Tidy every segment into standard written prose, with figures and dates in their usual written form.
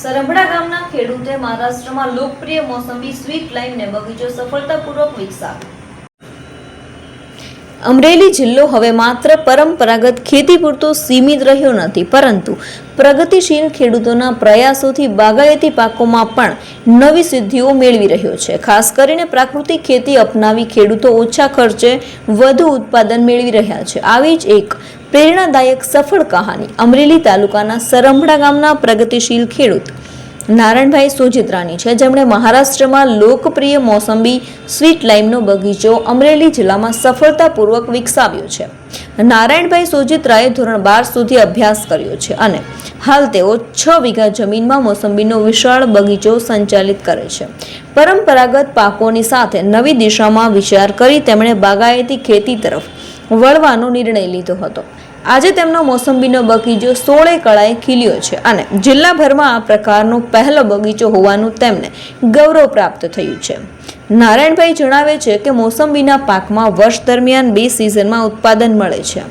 સરંભડા ગામના ખેડૂતે મહારાષ્ટ્રમાં લોકપ્રિય મોસંબી સ્વીટ લાઈમને બગીચો સફળતાપૂર્વક વિકસાવ્યો। અમરેલી જિલ્લો હવે માત્ર પરંપરાગત ખેતી પૂરતો સીમિત રહ્યો નથી, પરંતુ પ્રગતિશીલ ખેડૂતોના પ્રયાસોથી બાગાયતી પાકોમાં પણ નવી સિદ્ધિઓ મેળવી રહ્યો છે। ખાસ કરીને પ્રાકૃતિક ખેતી અપનાવી ખેડૂતો ઓછા ખર્ચે વધુ ઉત્પાદન મેળવી રહ્યા છે। આવી જ એક પ્રેરણાદાયક સફળ કહાની અમરેલી તાલુકાના સરંભડા ગામના પ્રગતિશીલ ખેડૂત નારાયણભાઈ સોજિત્રાની છે, જેમણે મહારાષ્ટ્રમાં લોકપ્રિય મોસંબી સ્વીટ લાઈમનો બગીચો અમરેલી જિલ્લામાં સફળતાપૂર્વક વિકસાવ્યો છે। નારાયણભાઈ સોજિત્રાએ ધોરણ 12 સુધી અભ્યાસ કર્યો છે અને હાલ તેઓ 6 વીઘા જમીનમાં મોસંબીનો વિશાળ બગીચો સંચાલિત કરે છે। પરંપરાગત પાકોની સાથે નવી દિશામાં વિચાર કરી તેમણે બાગાયતી ખેતી તરફ વળવાનો નિર્ણય લીધો હતો। આજે તેમનો મોસંબીનો બગીચો 16 કળાએ ખીલ્યો છે અને જિલ્લાભરમાં આ પ્રકારનો પહેલો બગીચો હોવાનું તેમને ગૌરવ પ્રાપ્ત થયું છે। નારાયણભાઈ જણાવે છે કે મોસંબીના પાકમાં વર્ષ દરમિયાન 2 સિઝનમાં ઉત્પાદન મળે છે।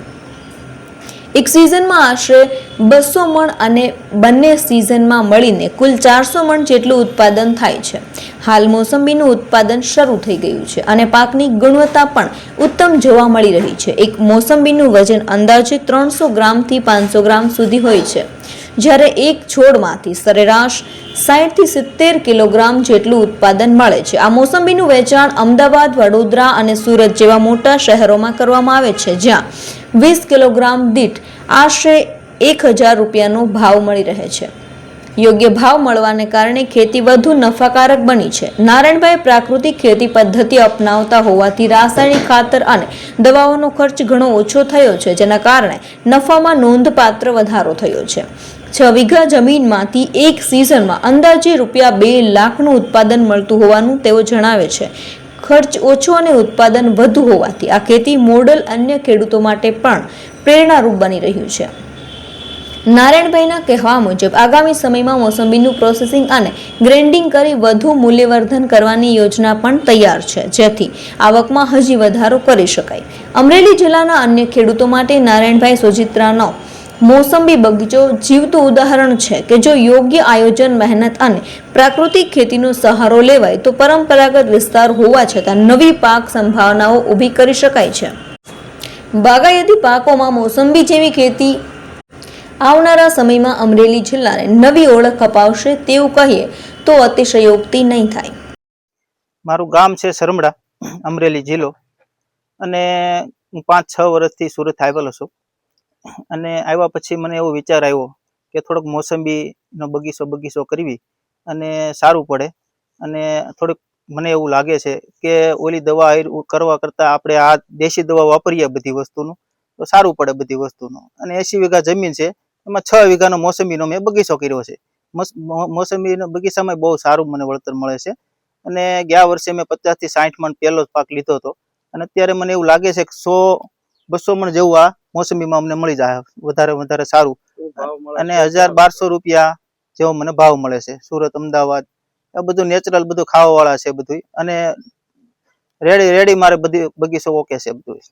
એક સિઝનમાં આશરે 200 મણ અને બંને સિઝનમાં મળીને કુલ 400 મણ જેટલું ઉત્પાદન થાય છે। હાલ મોસંબીનું ઉત્પાદન શરૂ થઈ ગયું છે અને પાકની ગુણવત્તા પણ ઉત્તમ જોવા મળી રહી છે। એક મોસંબીનું વજન અંદાજે 300 ગ્રામથી 500 ગ્રામ સુધી હોય છે, જ્યારે એક છોડમાંથી સરેરાશ 60 થી 70 કિલોગ્રામ જેટલું ઉત્પાદન મળે છે। આ મોસંબીનું વેચાણ અમદાવાદ, વડોદરા અને સુરત જેવા મોટા શહેરોમાં કરવામાં આવે છે, જ્યાં 20 કિલોગ્રામ દીઠ આશરે 1000 રૂપિયાનો ભાવ મળી રહે છે। યોગ્ય ભાવ મળવાને કારણે ખેતી વધુ નફાકારક બની છે। નારાયણભાઈ પ્રાકૃતિક ખેતી પદ્ધતિ અપનાવતા હોવાથી રાસાયણિક ખાતર અને દવાઓનો ખર્ચ ઘણો ઓછો થયો છે, જેના કારણે નફામાં નોંધપાત્ર વધારો થયો છે। 6 વીઘા જમીનમાંથી એક સિઝનમાં અંદાજે રૂપિયા 2 લાખનું ઉત્પાદન મળતું હોવાનું તેઓ જણાવે છે। ખર્ચ ઓછો અને ઉત્પાદન વધુ હોવાથી આ ખેતી મોડલ અન્ય ખેડૂતો માટે પણ પ્રેરણારૂપ બની રહ્યું છે। નારાયણભાઈના કહેવા મુજબ આગામી સમયમાં મોસંબીનું પ્રોસેસિંગ અને ગ્રેન્ડિંગ કરી વધુ મૂલ્યવર્ધન કરવાની યોજના પણ તૈયાર છે, જેથી આવકમાં હજી વધારો કરી શકાય। અમરેલી જિલ્લાના અન્ય ખેડૂતો માટે નારાયણભાઈ સોજિત્રાનો મોસંબી બગીચો જીવતું ઉદાહરણ છે કે જો યોગ્ય આયોજન, મહેનત અને પ્રાકૃતિક ખેતીનો સહારો લેવાય તો પરંપરાગત વિસ્તાર હોવા છતાં નવી પાક સંભાવનાઓ ઊભી કરી શકાય છે। બાગાયતી પાકોમાં મોસંબી જેવી ખેતી આવનારા સમયમાં અમરેલી જિલ્લાને નવી ઓળખ અપાવશે તેવું કહીએ તો અતિશયોક્તિ નહીં થાય। મારું ગામ છે સરંભડા, અમરેલી જિલ્લો, અને હું 5-6 વર્ષથી સુરત આવેલો છું। અને આવ્યા પછી મને એવો વિચાર આવ્યો કે થોડોક મોસંબીનો બગીચો કરવી અને સારું પડે, અને થોડુંક મને એવું લાગે છે કે ઓલી દવા કરવા કરતાં આપણે આ દેશી દવા વાપરીએ બધી વસ્તુનું તો સારું પડે બધી વસ્તુનું। અને 80 વીઘા જમીન છે, એમાં 6 વીઘાનો મોસંબીનો મેં બગીચો કર્યો છે। મોસંબીનો બગીચામાં બહુ સારું મને વળતર મળે છે। અને ગયા વર્ષે મેં 50 થી 60 મણ પહેલો પાક લીધો હતો, અને અત્યારે મને એવું લાગે છે કે 100-200 મણ જેવું આ મોસંબીમાં અમને મળી જાય, વધારે સારું, અને 1000-1200 રૂપિયા જેવો મને ભાવ મળે છે। સુરત, અમદાવાદ આ બધું નેચરલ, બધું ખાવા વાળા છે બધું, અને રેડી મારે બધી બગીચો ઓકે છે બધું।